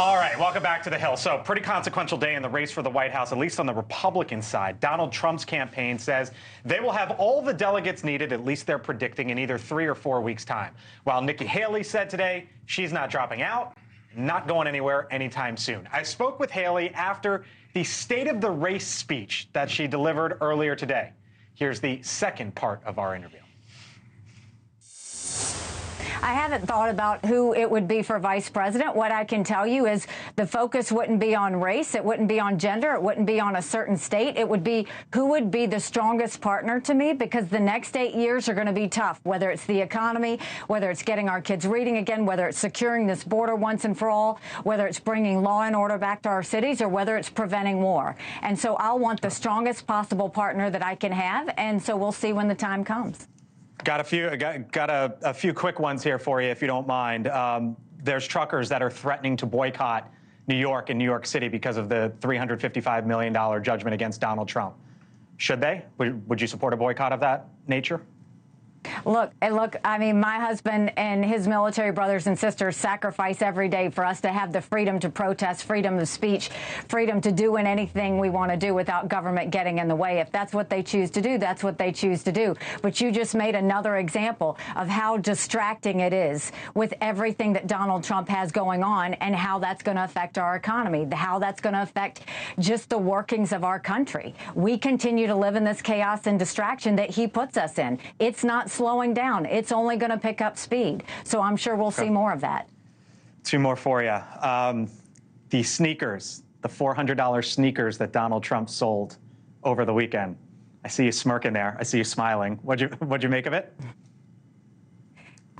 All right, welcome back to the Hill. So, pretty consequential day in the race for the White House, at least on the Republican side. Donald Trump's campaign says they will have all the delegates needed, at least they're predicting, in either 3 or 4 weeks' time. While Nikki Haley said today she's not dropping out, not going anywhere anytime soon. I spoke with Haley after the State of the Race speech that she delivered earlier today. Here's the second part of our interview. I haven't thought about who it would be for vice president. What I can tell you is the focus wouldn't be on race. It wouldn't be on gender. It wouldn't be on a certain state. It would be who would be the strongest partner to me, because the next 8 years are going to be tough, whether it's the economy, whether it's getting our kids reading again, whether it's securing this border once and for all, whether it's bringing law and order back to our cities, or whether it's preventing war. And so I'll want the strongest possible partner that I can have. And so we'll see when the time comes. Got a few quick ones here for you, if you don't mind. There's truckers that are threatening to boycott New York and New York City because of the $355 million judgment against Donald Trump. Should they? Would you support a boycott of that nature? Look, I mean, my husband and his military brothers and sisters sacrifice every day for us to have the freedom to protest, freedom of speech, freedom to do anything we want to do without government getting in the way. If that's what they choose to do, that's what they choose to do. But you just made another example of how distracting it is with everything that Donald Trump has going on, and how that's going to affect our economy, how that's going to affect just the workings of our country. We continue to live in this chaos and distraction that he puts us in. It's not slowing down. It's only going to pick up speed. So I'm sure we'll see more of that. Two more for you. The sneakers, the $400 sneakers that Donald Trump sold over the weekend. I see you smirking there. I see you smiling. What'd you make of it?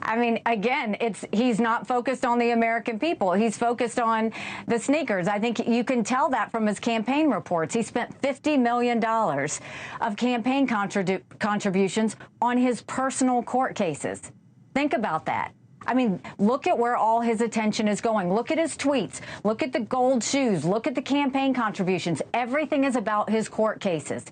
I mean, again, he's not focused on the American people. He's focused on the sneakers. I think you can tell that from his campaign reports. He spent $50 million of campaign contributions on his personal court cases. Think about that. I mean, look at where all his attention is going. Look at his tweets. Look at the gold shoes. Look at the campaign contributions. Everything is about his court cases.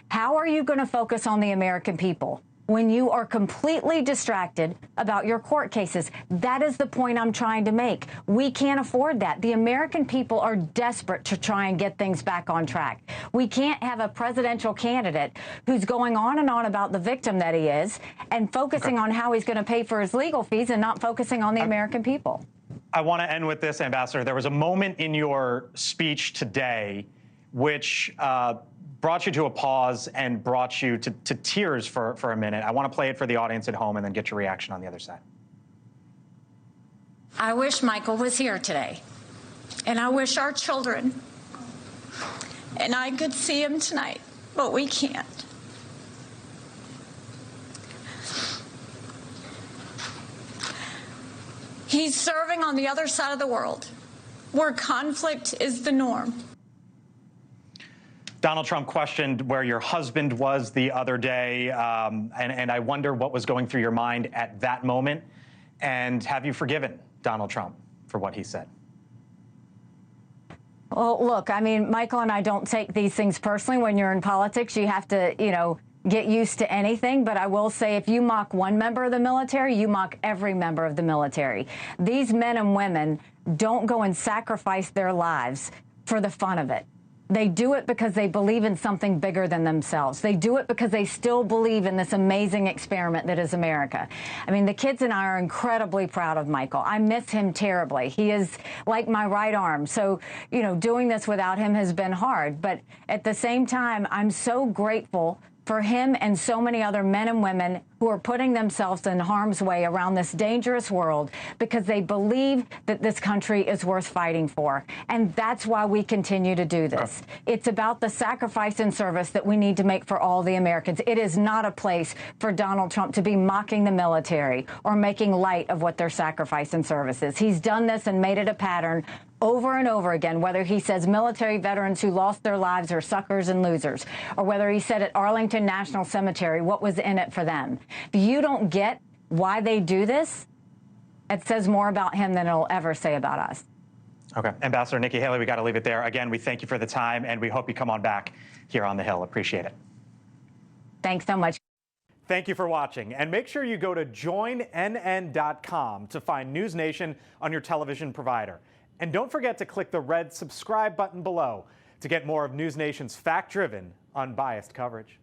How are you going to focus on the American people when you are completely distracted about your court cases? That is the point I'm trying to make. We can't afford that. The American people are desperate to try and get things back on track. We can't have a presidential candidate who's going on and on about the victim that he is and focusing on how he's going to pay for his legal fees and not focusing on the American people. I want to end with this, Ambassador. There was a moment in your speech today which brought you to a pause and brought you to tears for a minute. I want to play it for the audience at home and then get your reaction on the other side. I wish Michael was here today, and I wish our children and I could see him tonight, but we can't. He's serving on the other side of the world, where conflict is the norm. Donald Trump questioned where your husband was the other day, and I wonder what was going through your mind at that moment. And have you forgiven Donald Trump for what he said? Well, look, I mean, Michael and I don't take these things personally. When you're in politics, you have to, get used to anything. But I will say, if you mock one member of the military, you mock every member of the military. These men and women don't go and sacrifice their lives for the fun of it. They do it because they believe in something bigger than themselves. They do it because they still believe in this amazing experiment that is America. I mean, the kids and I are incredibly proud of Michael. I miss him terribly. He is like my right arm. So, doing this without him has been hard. But at the same time, I'm so grateful for him and so many other men and women who are putting themselves in harm's way around this dangerous world because they believe that this country is worth fighting for. And that's why we continue to do this. It's about the sacrifice and service that we need to make for all the Americans. It is not a place for Donald Trump to be mocking the military or making light of what their sacrifice and service is. He's done this and made it a pattern over and over again, whether he says military veterans who lost their lives are suckers and losers, or whether he said at Arlington National Cemetery what was in it for them. If you don't get why they do this, it says more about him than it'll ever say about us. Okay. Ambassador Nikki Haley, we got to leave it there. Again, we thank you for the time, and we hope you come on back here on the Hill. Appreciate it. Thanks so much. Thank you for watching, and make sure you go to joinnn.com to find NewsNation on your television provider. And don't forget to click the red subscribe button below to get more of NewsNation's fact-driven, unbiased coverage.